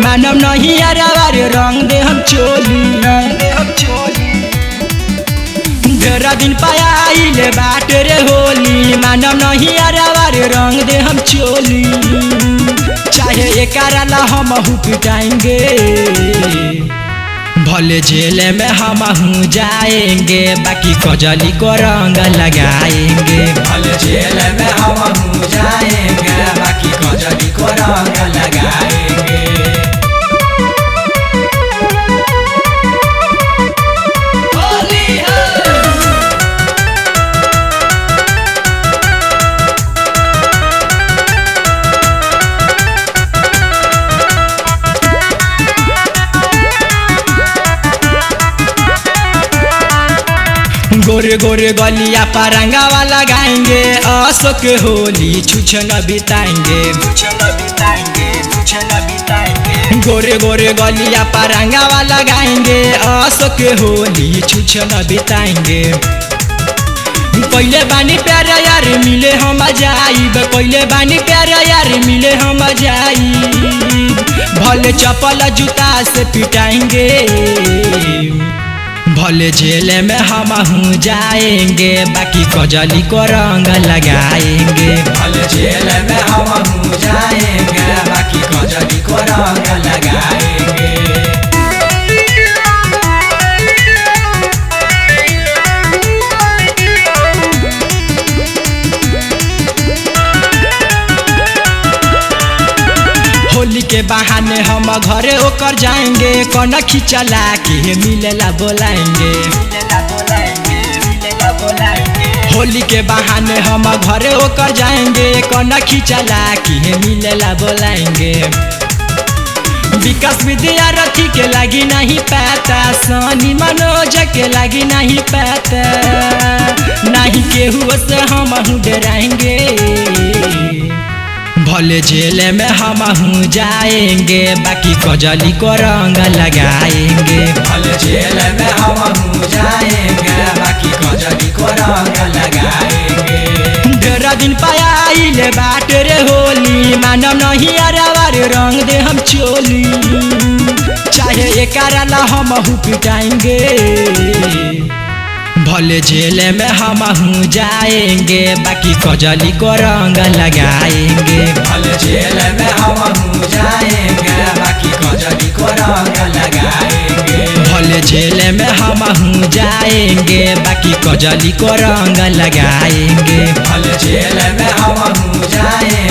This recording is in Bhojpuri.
मानव नहीं अरवार रंग दे हम चोली। ढेरा दिन पायाइले बाट रे होली मानव नहीं अरवार रंग दे हम चोली। चाहे एकारा ला हम पिटाएंगे भले जेल में हम जाएंगे बाकी कजली को रंग लगाएंगे। भले जेल में हम जाएंगे बाकी कजली को रंग लगाएंगे। गोरे गोरे गलिया परंगा वाला गाएंगे अशोक होली छुछन बिताएंगे। गोरे गोरे गलिया परंगा वाला गाएंगे अशोक होली छुछन बिताएंगे। पहले बानी प्यारा यार मिले हम जाइब पहले बानी प्यारा यार मिले हम जाइब भले चप्पल जूता से पिटाएंगे। भले जेल में हम जाएंगे बाकी कजली को रंग लगाएंगे। भले जेल में हम जाएंगे बाकी कजली को रंग लगाएंगे। होली के बहाने हम घरे होकर जाएंगे कौन खिंचला के मिलेला बोलाएंगे। होली के बहाने हम घरे होकर जाएंगे कौन खिंचला के मिलेला बोलाएंगे। विकास विद्यार्थी के लगी नहीं पाता सनी मनोज के लगी नहीं पाता नहीं केहू से हम डराएंगे। भले जेल में हम जाएंगे बाकी कजली को रंग लगाएंगे। भले जेल में हम जाएंगे बाकी कजली को रंग लगाएंगे। ढेरा दिन पायाइले बाट रे होली मानव नहीं अरवार रंग दे हम चोली। चाहे एकारा ला हम पिटाएंगे भले जेल में हम जाएंगे बाकी कजली को रंग लगाएंगे। भले जेल में हम जाएंगे बाकी कजली को रंग लगाएंगे। भले जेल में हम जाएंगे बाकी कजली को रंग लगाएंगे। भले जेल में हम जाएंगे